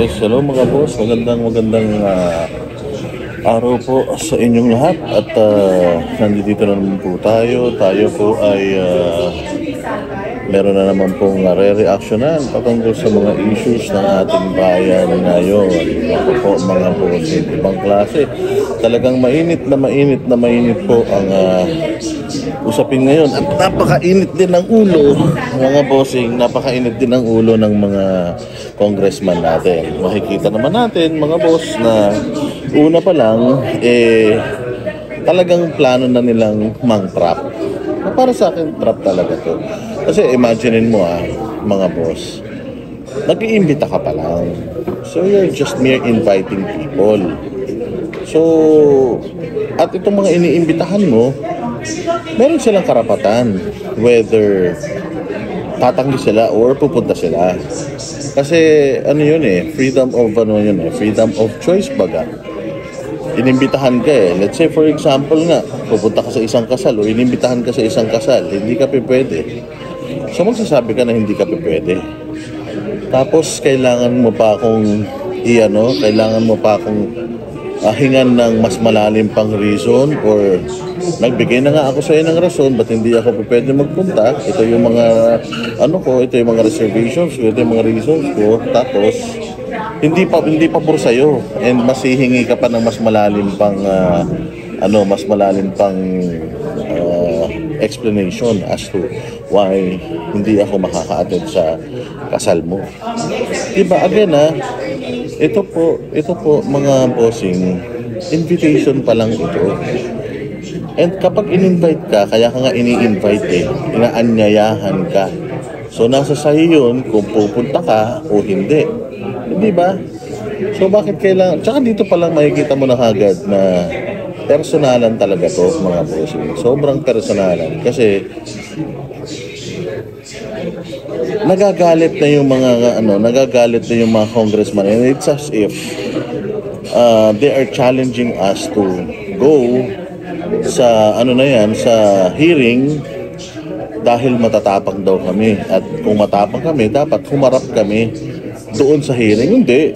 Yes, hello mga boss. Magandang araw po sa inyong lahat at nandito na naman po tayo. Tayo po ay meron na naman pong re-reactionan patungkol sa mga issues ng ating bayan ngayon. Ako po mga boss, ibang klase. Talagang mainit po ang usapin ngayon at napakainit din ng ulo mga bossing, napakainit din ng ulo ng mga congressman natin. Makikita naman natin mga boss na una pa lang talagang plano na nilang mang-trap. Para sa akin trap talaga to. Kasi imaginein mo mga boss, nag-iimbita ka pa lang. So you're just mere inviting people. So at itong mga iniimbitahan mo, meron silang karapatan whether tatanggi sila or pupunta sila. Kasi freedom of choice baga. Inimbitahan ka let's say for example nga, pupunta ka sa isang kasal o inimbitahan ka sa isang kasal, hindi ka pwede. So magsasabi ka na hindi ka pwede. Tapos kailangan mo pa akong hingan ng mas malalim pang reason or nagbigay na nga ako sa iyo ng rason ba't hindi ako pwede magpunta. Ito yung mga ito yung mga reservations ko, ito yung mga reasons ko. Tapos hindi pa puro sa iyo and masihingi ka pa ng mas malalim pang explanation as to why hindi ako makaka-attend sa kasal mo. Diba again ito po mga bossing, invitation pa lang ito. And kapag in-invite ka, kaya ka nga ini-invite inaanyayahan ka. So nasa sa'yo yun kung pupunta ka o hindi. Hindi ba? So bakit kailangan? Tsaka dito pa lang makikita mo na agad na personalan talaga to mga bossing. Sobrang personalan. Kasi nagagalit na yung mga congressman, and it's as if they are challenging us to go sa sa hearing dahil matatapang daw kami, at kung matapang kami dapat humarap kami doon sa hearing. Hindi,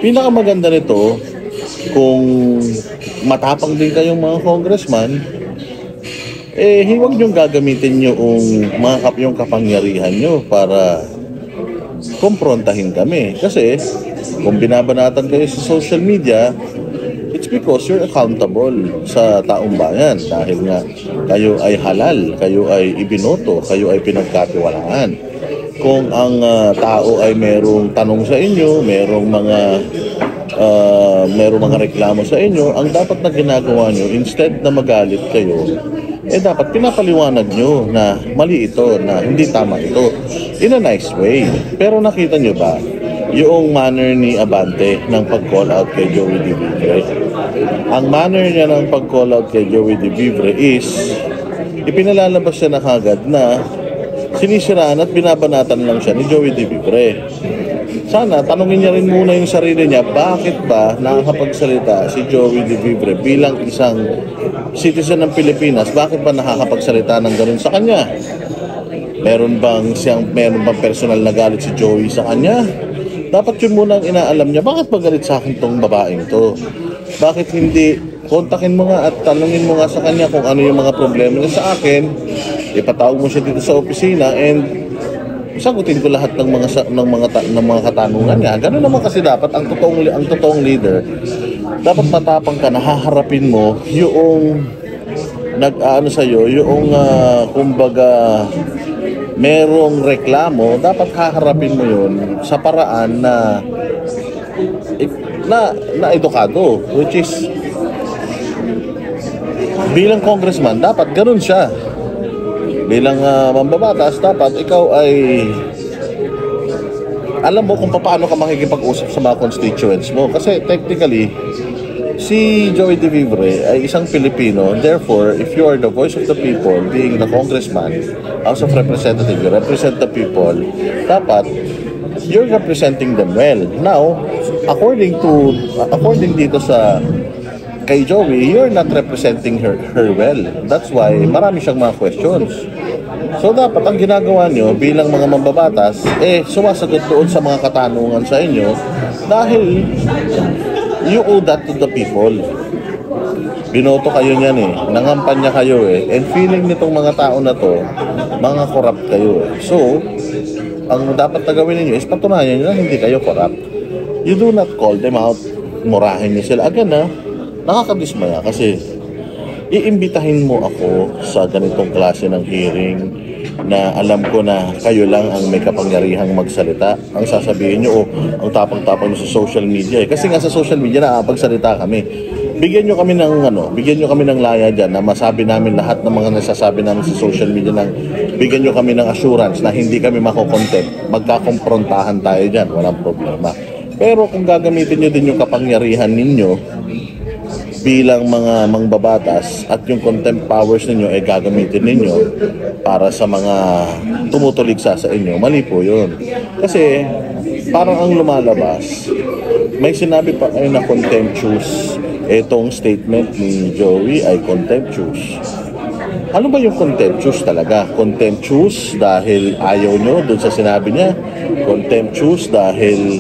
pinakamaganda nito kung matapang din kayong mga congressman, huwag niyong gagamitin yung kapangyarihan nyo para kumprontahin kami. Kasi kung binabanatan kayo sa social media, it's because you're accountable sa taong bayan dahil nga kayo ay halal, kayo ay ibinoto, kayo ay pinagkatiwalaan. Kung ang tao ay merong tanong sa inyo, merong mga reklamo sa inyo, ang dapat na ginagawa nyo, instead na magalit kayo, dapat pinapaliwanag nyo na mali ito, na hindi tama ito, in a nice way. Pero nakita nyo ba yung manner ni Abante ng pag-call out kay Joey De Vivre? Ang manner niya ng pag-call out kay Joey De Vivre is ipinalalabas siya na kagad na sinisiraan at binabanatan lang siya ni Joey De Vivre. Sana tanungin niya rin muna yung sarili niya, bakit ba nakakapagsalita si Joey De Vivre bilang isang citizen ng Pilipinas? Bakit ba nakakapagsalita ng gano'n sa kanya? Meron bang personal na galit si Joey sa kanya? Dapat yun muna ang inaalam niya. Bakit ba galit sa akin tong babaeng to? Bakit hindi kontakin mo nga at tanungin mo nga sa kanya kung ano yung mga problema niya sa akin? Ipatawag mo siya dito sa opisina and sagutin ko lahat ng mga katanungan niya. Ganun naman kasi dapat ang totoong leader. Dapat matapang ka na haharapin mo yung kumbaga merong reklamo, dapat haharapin mo yun sa paraan na edukado, which is bilang congressman dapat ganun siya. Bilang mambabatas, dapat ikaw ay alam mo kung paano ka makikipag-usap sa mga constituents mo. Kasi technically, si Joey De Vivre ay isang Pilipino. Therefore, if you are the voice of the people, being the congressman, House of Representatives, you represent the people, dapat you're representing them well. Now, according dito sa kay Joey, you're not representing her well. That's why marami siyang mga questions. So dapat ang ginagawa nyo bilang mga mambabatas, sumasagot doon sa mga katanungan sa inyo dahil you owe that to the people. Binoto kayo niyan nangampanya kayo and feeling nitong mga tao na to, mga corrupt kayo So, ang dapat na gawin ninyo is patunayan nyo na hindi kayo corrupt. You do not call them out, murahin niyo sila. Again nakakadismaya kasi iimbitahin mo ako sa ganitong klase ng hearing na alam ko na kayo lang ang may kapangyarihang magsalita. Ang sasabihin nyo, ang tapang-tapang nyo sa social media Kasi nga sa social media nakapagsalita kami. Bigyan nyo kami ng laya dyan na masabi namin lahat ng mga nasasabi namin sa social media bigyan nyo kami ng assurance na hindi kami makokontent. Magkakomprontahan tayo dyan, walang problema. Pero kung gagamitin nyo din yung kapangyarihan ninyo bilang mga mangbabatas at yung contempt powers ninyo gagamitin ninyo para sa mga tumutuligsa sa inyo, mali po yun. Kasi parang ang lumalabas, may sinabi pa kayo na contemptuous. Itong statement ni Joey ay contemptuous. Ano ba yung contemptuous talaga? Contemptuous dahil ayaw nyo dun sa sinabi niya? Contemptuous dahil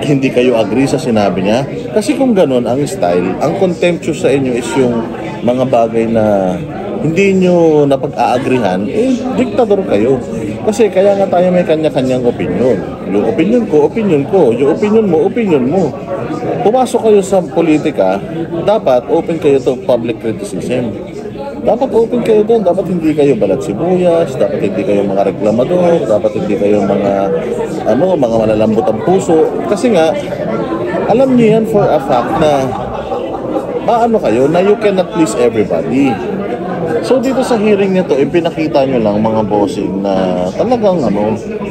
hindi kayo agree sa sinabi niya? Kasi kung ganun ang style, ang contemptuous sa inyo is yung mga bagay na hindi nyo napag-aagrihan, diktador kayo. Kasi kaya nga tayo may kanya-kanyang opinion. Yung opinion ko, opinion ko. Yung opinion mo, opinion mo. Pumasok kayo sa politika, dapat open kayo to public criticism. Dapat open kayo doon. Dapat hindi kayo balat sibuyas, dapat hindi kayo mga reklamador, dapat hindi kayo mga malalambot ang puso. Kasi nga, alam niyo yan for a fact na kayo na you cannot please everybody. So dito sa hearing nito, ipinakita nyo lang mga bossing na talagang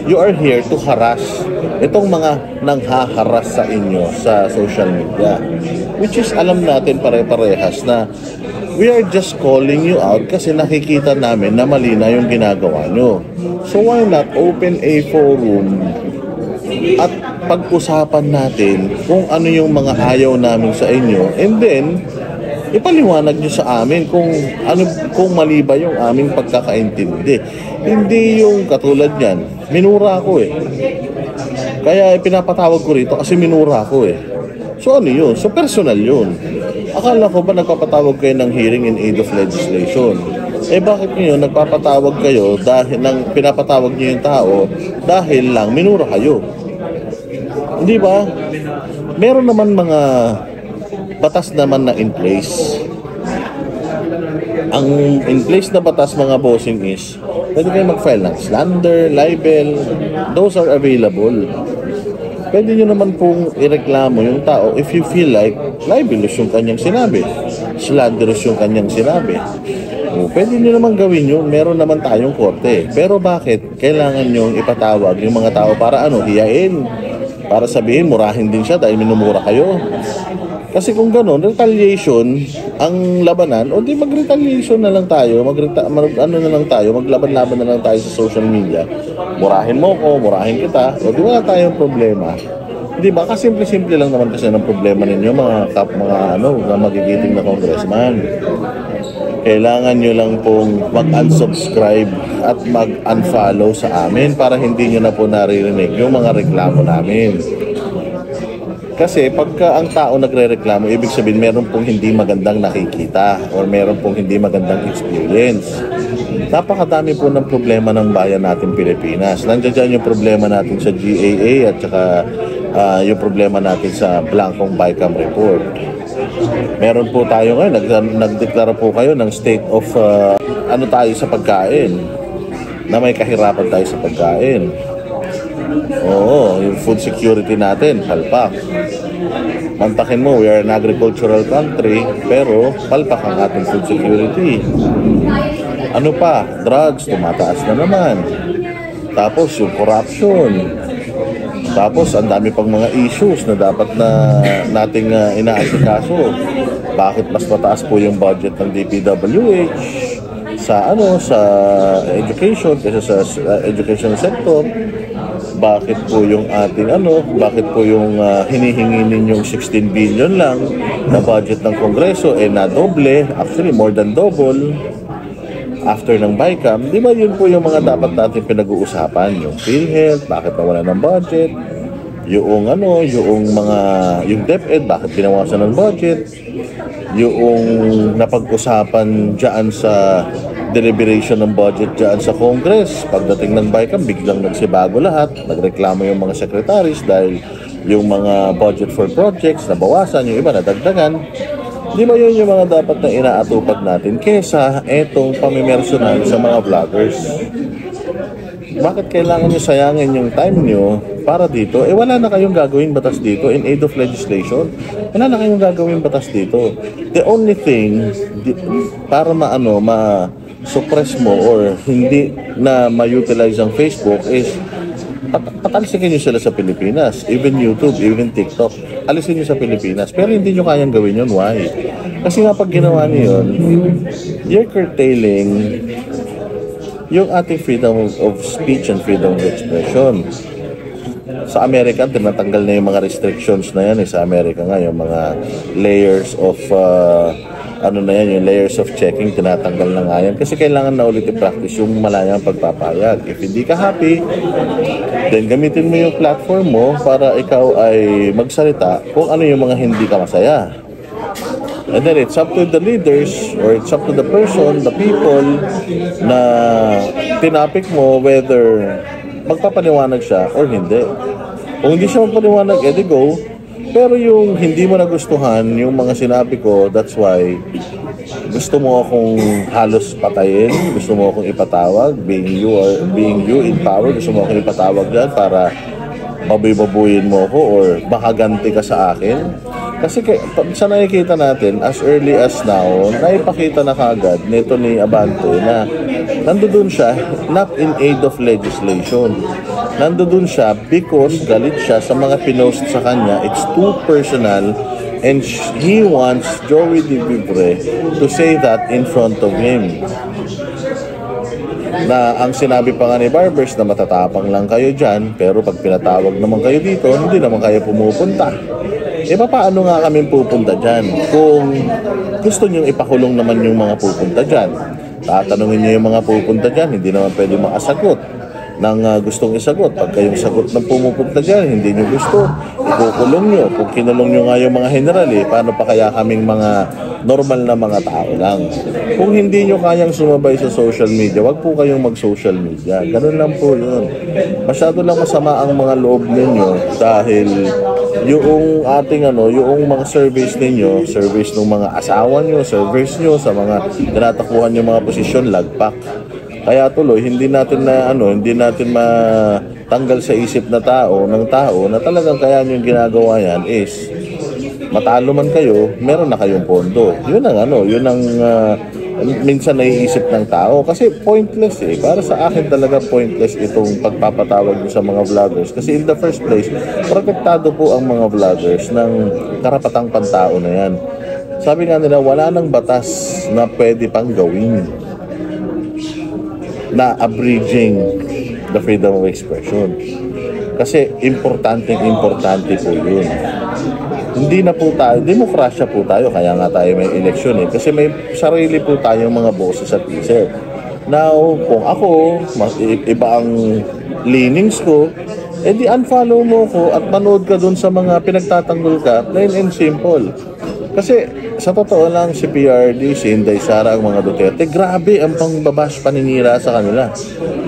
you are here to harass itong mga nanghaharas sa inyo sa social media. Which is alam natin pare-parehas na we are just calling you out kasi nakikita namin na mali na yung ginagawa nyo. So why not open a forum at pag-usapan natin kung ano yung mga ayaw namin sa inyo and then ipaliwanag nyo sa amin kung mali ba yung aming pagkakaintindi. Hindi yung katulad niyan, minura ako Kaya pinapatawag ko rito kasi minura ako So ano yun? So personal yun. Akala ko ba nagpapatawag kayo ng hearing in aid of legislation? Bakit ngayon nagpapatawag kayo dahil pinapatawag nyo yung tao dahil lang minura kayo? Hindi ba? Meron naman mga batas naman na in place. Ang in place na batas mga bossing is pwede kayo mag-file ng slander, libel. Those are available. Pwede nyo naman pong ireklamo yung tao if you feel like libelous yung kanyang sinabi, slanderous yung kanyang sinabi. Pwede nyo naman gawin yun. Meron naman tayong korte. Pero bakit kailangan nyo ipatawag yung mga tao para hiyain? Para sabihin murahin din siya dahil minumura kayo. Kasi kung gano'n, retaliation ang labanan, o di mag-retaliation na lang tayo, maglaban-laban na lang tayo sa social media. Murahin mo ko, murahin kita, o di wala tayong problema. Di ba? Kasi simple-simple lang naman kasi ng problema ninyo, mga magigiting na congressman. Kailangan nyo lang pong mag-unsubscribe at mag-unfollow sa amin para hindi nyo na po naririnig yung mga reklamo namin. Kasi pagka ang tao nagre-reklamo, ibig sabihin meron pong hindi magandang nakikita or meron pong hindi magandang experience. Napakadami po ng problema ng bayan natin Pilipinas. Nandiyan dyan yung problema natin sa GAA at saka yung problema natin sa Blancong BICAM report. Meron po tayo ngayon, nagdeklara po kayo ng state of tayo sa pagkain, na may kahirapan tayo sa pagkain. Oo, yung food security natin, palpak. Mantakin mo, we are an agricultural country, pero palpak ang ating food security. Ano pa? Drugs, tumataas na naman. Tapos yung corruption. Tapos ang dami pang mga issues na dapat na nating inaasikaso. Bakit mas mataas po yung budget ng DPWH sa education kaysa sa education sector? Bakit po yung bakit po yung hinihingi ninyong 16 billion lang na budget ng Kongreso na doble, actually more than double? after ng BICAM, di ba yun po yung mga dapat natin pinag-uusapan, yung PhilHealth, bakit nawala ng budget, yung yung DepEd, bakit binawasan ng budget, yung napag-usapan dyan sa deliberation ng budget dyan sa Congress. Pagdating ng BICAM, biglang nagsibago lahat, nagreklamo yung mga secretaries dahil yung mga budget for projects nabawasan, yung iba nadagdagan. Di ba yun yung mga dapat na inaatupag natin kesa etong pamimersonan sa mga vloggers? Bakit kailangan nyo sayangin yung time nyo para dito? Wala na kayong gagawin batas dito in aid of legislation. Wala na kayong gagawin batas dito. The only thing para ma-suppress mo or hindi na ma-utilize ang Facebook is patalsikin nyo sila sa Pilipinas. Even YouTube, even TikTok. Alisin nyo sa Pilipinas. Pero hindi nyo kayang gawin yun. Why? Kasi nga pag ginawa nyo yun, you're curtailing yung ating freedom of speech and freedom of expression. Sa Amerika, tinatanggal na yung mga restrictions na yan. Sa Amerika nga, yung mga layers of yung layers of checking, tinatanggal na nga yan. Kasi kailangan na ulit i-practice yung malayang pagpapayag. If hindi ka happy, then gamitin mo yung platform mo para ikaw ay magsalita kung ano yung mga hindi ka masaya. And then it's up to the leaders or it's up to the person, the people na tinapik mo whether magpapaliwanag siya or hindi. Kung hindi siya magpaliwanag, edi go. Pero yung hindi mo nagustuhan, yung mga sinabi ko, that's why gusto mo akong halos patayin, gusto mo akong ipatawag, being you in power, gusto mo akong ipatawag dyan para babuy-babuyin mo ko or makaganti ka sa akin. Kasi sa nakikita natin, as early as now, naipakita na kagad nito ni Abante na nandoon siya not in aid of legislation. Nandoon siya because galit siya sa mga pinost sa kanya. It's too personal and he wants Joey De Vivre to say that in front of him. Na ang sinabi pa nga ni Barbers na matatapang lang kayo dyan, pero pag pinatawag naman kayo dito, hindi naman kayo pumupunta. Paano nga kami pupunta dyan? Kung gusto nyo ipakulong naman yung mga pupunta dyan, tatanungin nyo yung mga pupunta dyan, hindi naman pwede makasagot ng gustong isagot. Pag kayong sagot ng pumupunta dyan, hindi nyo gusto, ikukulong nyo. Kung kinulong nyo nga yung mga general, paano pa kaya kaming mga normal na mga tao lang? Kung hindi nyo kayang sumabay sa social media, wag po kayong mag-social media. Ganun lang po yun. Masyado lang masama ang mga loob ninyo dahil yung ating yung mga service ninyo, service ng mga asawa nyo, service nyo sa mga tinatakuhan yung mga posisyon, lagpak. Kaya tuloy, hindi natin matanggal sa isip ng tao na talagang kaya nyo yung ginagawa yan is matalo man kayo, meron na kayong pondo. Yun ang minsan naiisip ng tao kasi pointless para sa akin talaga pointless itong pagpapatawag sa mga vloggers kasi in the first place, protektado po ang mga vloggers ng karapatang pantao na yan. Sabi nga nila, wala nang batas na pwede pang gawin na abridging the freedom of expression. Kasi importante po yun. Hindi na po tayo, demokrasya po tayo, kaya nga tayo may eleksyon kasi may sarili po tayong mga boses at teaser. Now, kung ako, iba ang leanings ko, di unfollow mo ko at manood ka dun sa mga pinagtatanggol ka, plain and simple. Kasi sa totoo lang, si PRD, si Inday Sara, ang mga Duterte, grabe ang pangbabash paninira sa kanila.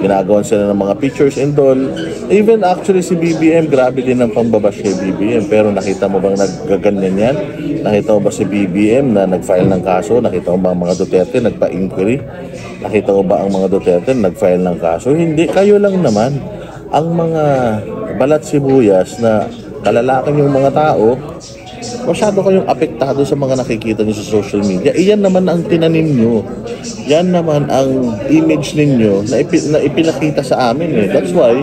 Ginagawan sila ng mga pictures and all. Even actually si BBM, grabe din ang pangbabash kay BBM. Pero nakita mo bang naggaganyan yan? Nakita mo ba si BBM na nag-file ng kaso? Nakita mo ba ang mga Duterte nagpa-inquiry? Nakita mo ba ang mga Duterte nag-file ng kaso? Hindi, kayo lang naman. Ang mga balat sibuyas na kalalakan yung mga tao, masyado kayong apektado sa mga nakikita niyo sa social media. Iyan naman ang tinanim nyo. Yan naman ang image ninyo na ipinakita sa amin. That's why,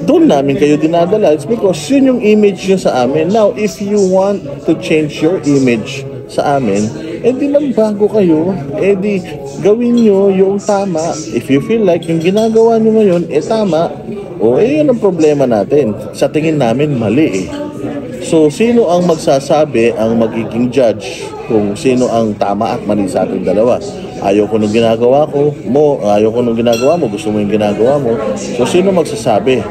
doon namin kayo dinadala. It's because yun yung image nyo sa amin. Now, if you want to change your image sa amin, di magbago kayo. Di gawin nyo yung tama. If you feel like yung ginagawa nyo ngayon, tama. Yun ang problema natin. Sa tingin namin, mali So, sino ang magsasabi, ang magiging judge kung sino ang tama at mali sa ating dalawa? Ayaw ko nung ginagawa mo, ayaw ko nung ginagawa mo, gusto mo yung ginagawa mo. So, sino magsasabi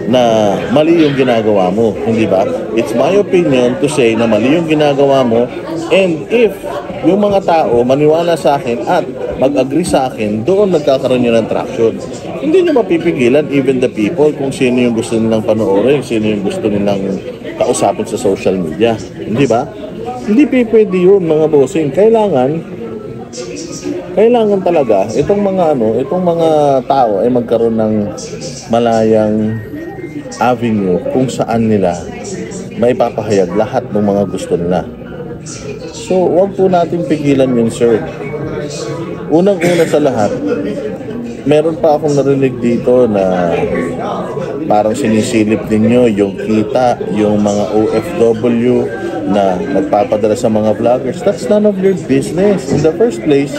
na mali yung ginagawa mo? Hindi ba? It's my opinion to say na mali yung ginagawa mo, and if yung mga tao maniwala sa akin at mag-agree sa akin, doon nagkakaroon yun ng traction. Hindi nyo mapipigilan, even the people, kung sino yung gusto nilang panoorin, sino yung gusto nilang kausapin sa social media. Hindi ba? Hindi pwede yun, mga bossing. Kailangan talaga itong mga tao ay magkaroon ng malayang avenue kung saan nila maipapahayag lahat ng mga gusto nila. So, wag po natin pigilan yun, sir. Unang-una sa lahat, meron pa akong narinig dito na parang sinisilip ninyo yung kita, yung mga OFW na nagpapadala sa mga vloggers. That's none of your business. In the first place,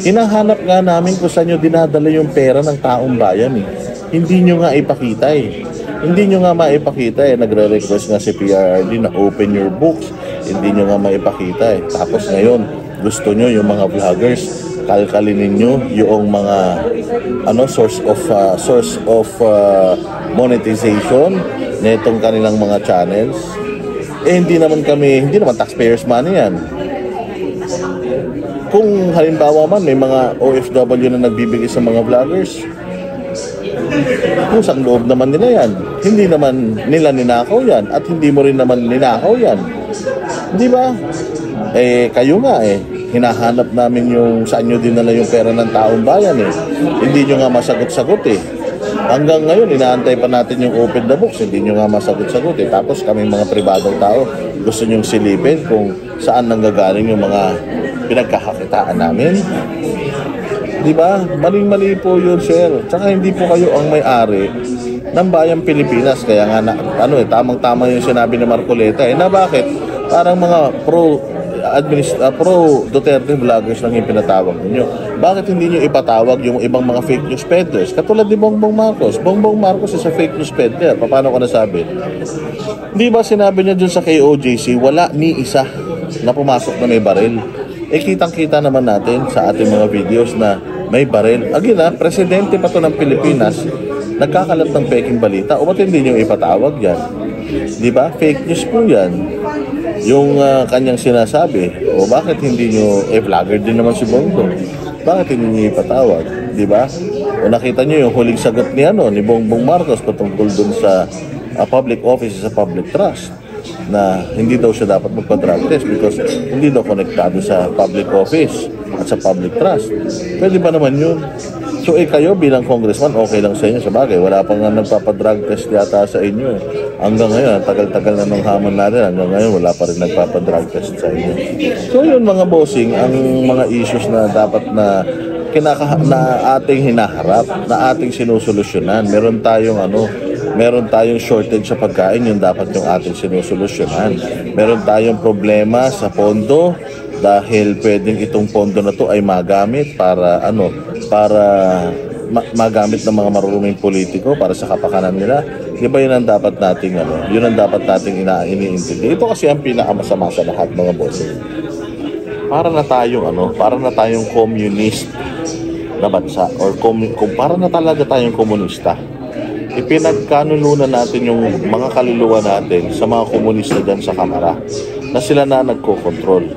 hinahanap nga namin kung saan nyo dinadala yung pera ng taong bayan eh. Hindi nyo nga ipakita eh. Hindi nyo nga maipakita eh. Nagre-request nga si PRRD na open your books. Hindi nyo nga maipakita eh. Tapos ngayon, gusto nyo yung mga vloggers, kalkalinin nyo yung mga source of monetization nitong kanilang mga channels. Hindi naman taxpayers money yan. Kung halimbawa man may mga OFW na nagbibigay sa mga vloggers, kung saan loob naman nila yan, hindi naman nila ninakaw yan at hindi mo rin naman ninakaw yan. Di ba? Kayo nga hinahanap namin yung saan nyo dinala yung pera ng taong bayan eh. Hindi nyo nga masagot-sagot eh. Hanggang ngayon, inaantay pa natin yung open the books, hindi nyo nga masagot-sagot eh. Tapos kami mga pribadong tao, gusto nyong silipin kung saan nanggagaling yung mga pinagkakakitaan namin. Di ba? Maling-mali po yun, sir. Tsaka hindi po kayo ang may-ari ng bayang Pilipinas. Kaya nga, tamang-tama yung sinabi ni Marcoleta na bakit? Parang mga pro Duterte vloggers lang yung pinatawag ninyo. Bakit hindi nyo ipatawag yung ibang mga fake news peddlers? Katulad ni Bongbong Marcos. Bongbong Marcos is a fake news peddler. Paano ko nasabi? Di ba sinabi niya dun sa KOJC, wala ni isa na pumasok na may baril? Kitang-kita naman natin sa ating mga videos na may baril. Again presidente pa to ng Pilipinas, nagkakalat ng peking balita. O ba't hindi nyo ipatawag yan? Di ba? Fake news po yan. Yung kanyang sinasabi, o bakit hindi nyo, vlogger din naman si Bongbong, bakit hindi nyo ipatawag, di ba? O nakita nyo yung huling sagot ni Bongbong Marcos patungkol dun sa public office sa public trust, na hindi daw siya dapat magpa-drug test because hindi daw konektado sa public office at sa public trust. Pwede ba naman yun? So kayo bilang congressman, okay lang sa inyo. Sa bagay, wala pang nga nagpapadrug test yata sa inyo. Hanggang ngayon, tagal-tagal na nung hamon natin. Hanggang ngayon, wala pa rin nagpapadrug test sa inyo. So yun mga bossing, ang mga issues na dapat na ating hinaharap, na ating sinusolusyonan. Meron tayong shortage sa pagkain, yung dapat yung ating sinusolusyonan. Meron tayong problema sa pondo, dahil pwedeng itong pondo na to ay magamit para magamit ng mga maruruming politiko para sa kapakanan nila. Di ba yun ang dapat nating yun ang dapat nating iniintindi. Ito kasi ang pinakamasama sa lahat, mga boss. Para na tayong communist na bansa, or para na talaga tayong komunista. Ipinagkanulunan natin yung mga kaluluwa natin sa mga komunista dyan sa Kamara na sila na nagko-control.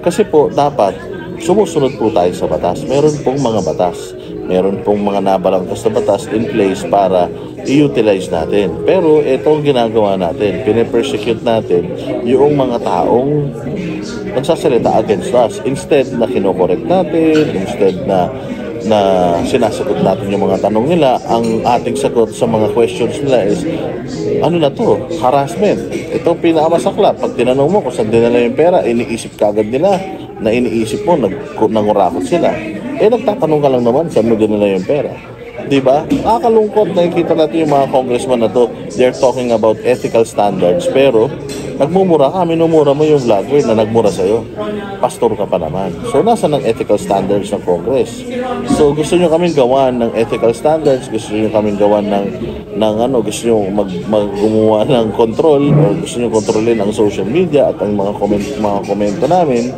Kasi po, dapat sumusunod po tayo sa batas. Meron pong mga batas. Meron pong mga nabalangkas na batas in place para i-utilize natin. Pero itong ginagawa natin, pinipersecute natin yung mga taong nagsasalita against us. Instead na kinokorek natin, instead na sinasagot natin yung mga tanong nila, ang ating sagot sa mga questions nila is, harassment. Ito pinakamasaklap. Pag tinanong mo kung saan dinala yung pera, iniisip kagad nila na iniisip mo, nangurakot sila. Nagtatanong ka lang naman saan mo dinala yung pera. Diba? Nakakalungkot, nakikita natin yung mga congressman na to, they're talking about ethical standards, pero Nagmumura ka, minumura mo yung vlogger na nagmura sa'yo. Pastor ka pa naman. So, nasa ng ethical standards ng Congress. So, gusto nyo kaming gawan ng ethical standards, gusto nyo kaming gawan gusto nyo gumawa ng control, o gusto nyo kontrolin ang social media at ang mga komento namin.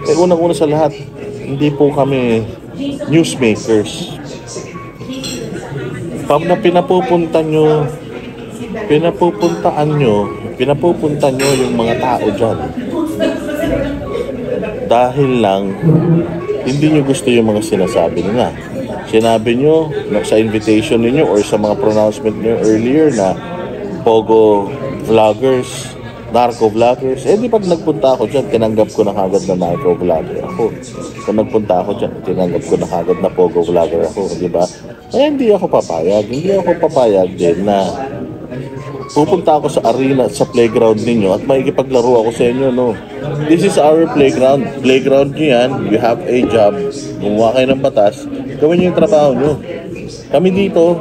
Unang-una sa lahat, hindi po kami newsmakers. Pag na pinapupunta nyo yung mga tao dyan dahil lang hindi nyo gusto yung mga sinasabi nila. Sinabi nyo sa invitation ninyo or sa mga pronouncement nyo earlier na pogo vloggers, narco vloggers, di pag nagpunta ako dyan, tinanggap ko na kagad na narco vlogger ako. Kung nagpunta ako dyan, tinanggap ko na kagad na pogo vlogger ako, di ba? Kaya hindi ako papayag din na pupunta ako sa arena at sa playground ninyo at makikipaglaro ako sa inyo, no? This is our playground. Playground nyo yan. You have a job. Gumawa kayo ng batas. Gawin nyo yung trabaho nyo. Kami dito,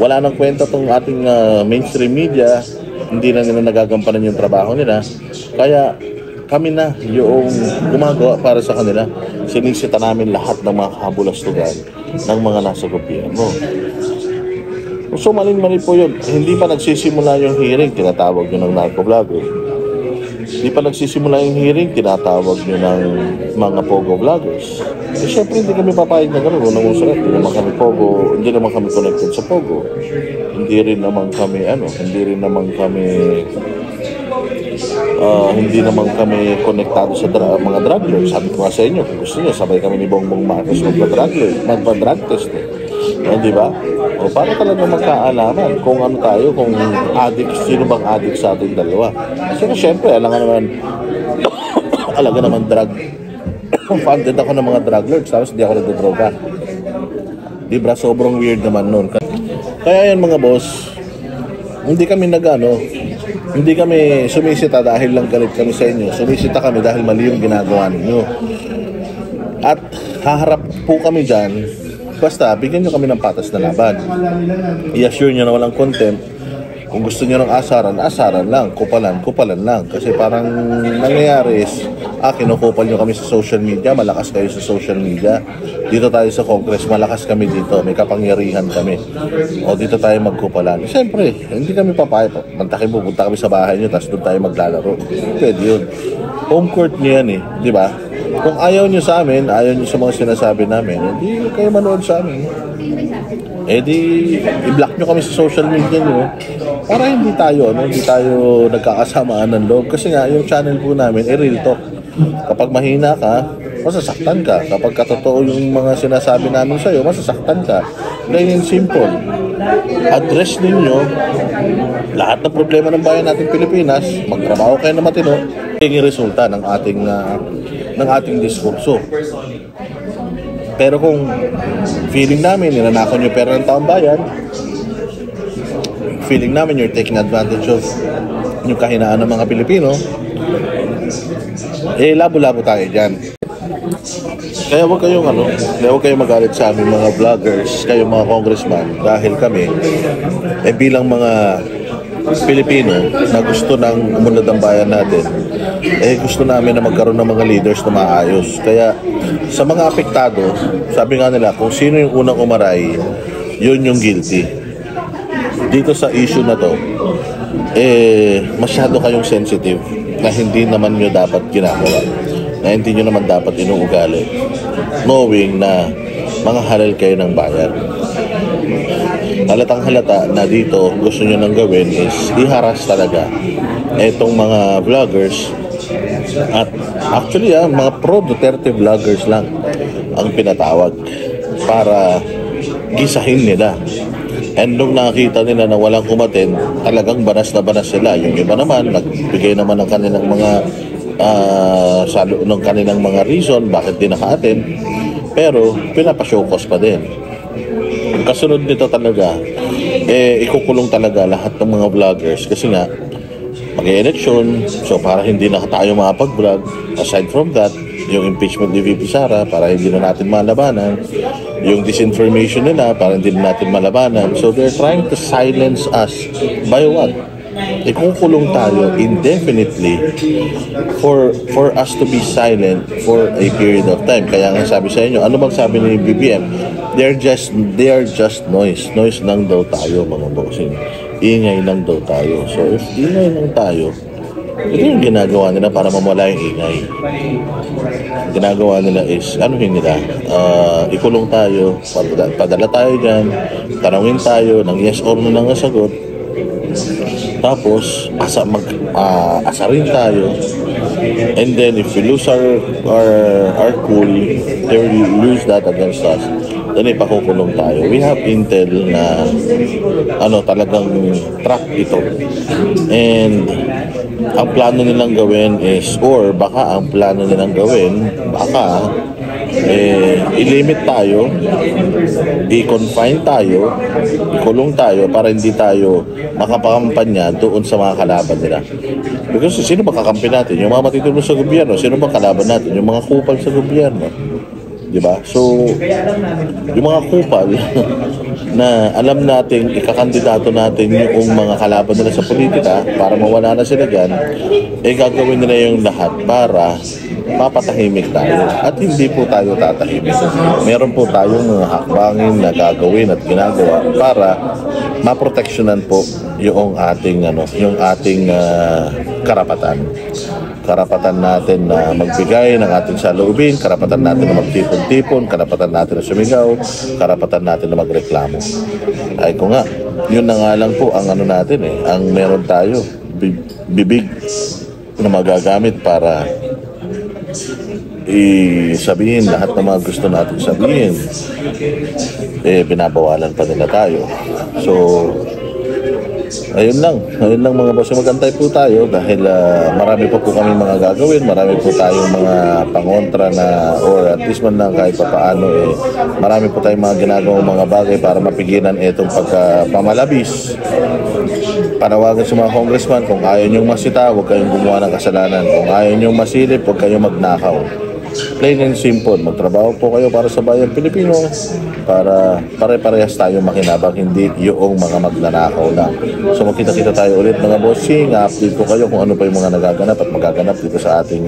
wala nang kwenta tong ating mainstream media, hindi na nila nagagampanan yung trabaho nila. Kaya kami na yung gumagawa para sa kanila. Sinisita namin lahat ng mga kabulastugan ng mga nasa gobyerno. So, maling-mali po yun. Hindi pa nagsisimula yung hearing, tinatawag nyo ng narco-vlogger. Hindi pa nagsisimula yung hearing, tinatawag nyo ng mga pogo vloggers. Siyempre, hindi kami papayag na gano'n. Unang usulat, hindi naman kami connected sa pogo. Hindi rin naman kami konektado sa mga drug lords. Sabi ko nga sa inyo, kung gusto nyo, sabay kami ni Bongbong Marcos magpa-drug test. Di ba? O para talaga magkaalaman kung ano tayo, kung sino bang addict sa ating dalawa. Kasi syempre, alaga naman drug. Funded ako ng mga drug lords, tapos hindi ako nagdodroga. Di ba? Sobrang weird naman nun. Kaya yan mga boss, hindi kami sumisita dahil lang galit kami sa inyo. Sumisita kami dahil mali yung ginagawa ninyo. At haharap po kami dyan. Basta, bigyan nyo kami ng patas na laban. I-assure nyo na walang contempt. Kung gusto nyo ng asaran lang. Kupalan lang. Kasi parang nangyayari is, kinukupal nyo kami sa social media, malakas kayo sa social media. Dito tayo sa Congress, malakas kami dito. May kapangyarihan kami. O dito tayo magkupalan. Siyempre, hindi kami papayag. Pupunta kami sa bahay nyo, tapos doon tayo maglalaro. Pwede yun. Home court nyo yan di ba? Kung ayaw nyo sa amin, ayaw nyo sa mga sinasabi namin, hindi kayo manood sa amin. I-block nyo kami sa social media nyo para hindi tayo nagkakasamaan ng loob. Kasi nga, yung channel po namin, real talk. Kapag mahina ka, masasaktan ka. Kapag katotoo yung mga sinasabi namin sa'yo, masasaktan ka. Plain and simple. Address ninyo lahat ng problema ng bayan nating Pilipinas, magtrabaho kayo na matino, yung resulta ng ating diskurso. Pero kung feeling namin ninanakaw nyo pera ng taong bayan, feeling namin you're taking advantage of yung kahinaan ng mga Pilipino, labo-labo tayo dyan. Kaya huwag kayong magalit sa aming mga vloggers, kayong mga congressman, dahil kami bilang mga Pilipino na gusto ng umunlad ang bayan natin, gusto namin na magkaroon ng mga leaders na maayos. Kaya sa mga apektado, sabi nga nila, kung sino yung unang umaray, yun yung guilty. Dito sa issue na to, masyado kayong sensitive na hindi naman nyo dapat ginagawa, na hindi nyo naman dapat inuugali, knowing na mga halal kayo ng bayan. Halatang halata na dito gusto nyo nang gawin is iharas talaga itong mga vloggers. At actually mga pro-Duterte vloggers lang ang pinatawag para gisahin nila. And nung nakita nila na walang umaten, talagang banas na banas sila. Yung iba naman nagbigay naman ng kanilang mga reason bakit di naka-attend, pero pinapa-showcase pa din. Ang kasunod nito talaga, ikukulong talaga lahat ng mga vloggers kasi nga mag-election, so para hindi na tayo makapag-vlog. Aside from that, yung impeachment ni VP Sara para hindi na natin malabanan, yung disinformation nila para hindi na natin malabanan. So they're trying to silence us by what? ikukulong tayo indefinitely for us to be silent for a period of time. Kaya nga sabi sa inyo, ano bang sabi ni BBM? They are just noise. Noise lang daw tayo, mga bossing. Ingay lang daw tayo. So if ingay lang tayo, ito yung ginagawa nila para mamala yung ingay. Ginagawa nila is, nila, ikulong tayo, padala tayo dyan, tanawin tayo, ng yes or no lang ang sagot, tapos asarin tayo, and then if we lose our cool, they will lose that against us, then ipakukulong tayo. We have intel na talagang track ito, and ang plano nilang gawin is, or baka ang plano nilang gawin, baka i-limit tayo, i-confine tayo, ikulong tayo para hindi tayo makapakampanya doon sa mga kalaban nila. Because sino ba kakampi natin? Yung mga matitulong sa gobyerno. Sino ba kalaban natin? Yung mga kupal sa gobyerno. Diba? So, yung mga kupal na alam natin, ikakandidato natin yung mga kalaban nila sa politika para mawala na sila dyan, gagawin nila yung lahat para mapatahimik tayo. At hindi po tayo tatahimik. Meron po tayong mga hakbangin na gagawin at ginagawa para maproteksyonan po yung ating karapatan. Karapatan natin na magbigay ng ating saloobin, karapatan natin na magtipon-tipon, karapatan natin na sumigaw, karapatan natin na magreklamo. Ay ko nga, yun na nga lang po ang natin ang meron tayo, bibig na magagamit para sabihin lahat ng mga gusto natin sabihin, binabawalan pa nila tayo. So, ayun lang mga boss, magantay po tayo dahil marami po kami mga gagawin, marami po tayong mga pangontra na, or at least man lang kahit paano marami po tayong mga ginagawang mga bagay para mapigilan itong pagpamalabis. Panawagan sa mga congressman, kung ayaw niyong masita, huwag kayong gumawa ng kasalanan. Kung ayaw niyong masilip, huwag kayong magnakaw. Plain and simple, magtrabaho po kayo para sa bayang Pilipino, para pare-parehas tayo makinabang, hindi yung mga magnanakaw lang. So magkita-kita tayo ulit mga bossing, update ko kayo kung ano pa yung mga nagaganap at magaganap dito sa ating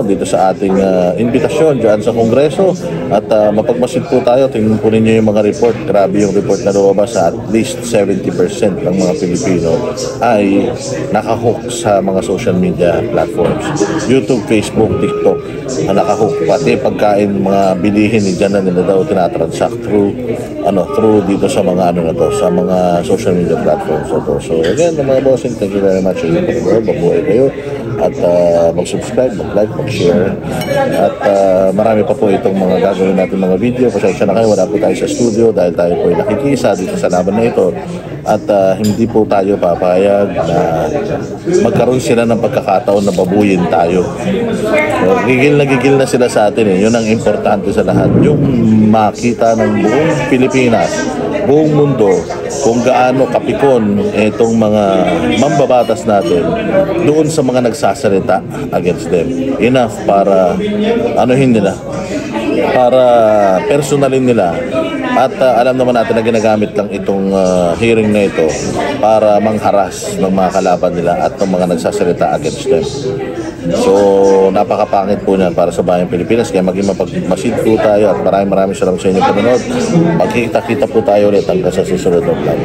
dito sa ating invitasyon dyan sa Kongreso. At mapagmasid po tayo, tingnan po ninyo yung mga report. Grabe yung report na lumabas, sa at least 70% ng mga Pilipino ay nakahook sa mga social media platforms. YouTube, Facebook, TikTok, na nakahook. Pati pagkain, mga bilihin ni dyan na nila daw tinatransact through dito sa mga sa mga social media platforms na to. So again, mga bossing, thank you very much. Mabuhay kayo at mag-subscribe, mag-like, mag-share, at marami pa po itong mga gagawin natin mga video. Pasensya na kayo, wala po tayo sa studio dahil tayo po ay nakikisa dito sa laban na ito, at hindi po tayo papayag na magkaroon sila ng pagkakataon na babuyin tayo. So, gigil na sila sa atin Yun ang importante sa lahat, yung makita ng buong Pilipinas, buong mundo, kung gaano kapikon itong mga mambabatas natin doon sa mga nagsasalita against them. Enough para para personalin nila. At alam naman natin na ginagamit lang itong hearing na ito para mangharas ng mga kalaban nila at ng mga nagsasalita against them. So, napakapangit po niyan para sa bayang Pilipinas. Kaya maging mapagmasid po tayo at maraming salamat sa inyong panonood. Magkita-kita po tayo ulit hanggang sa susunod na vlog.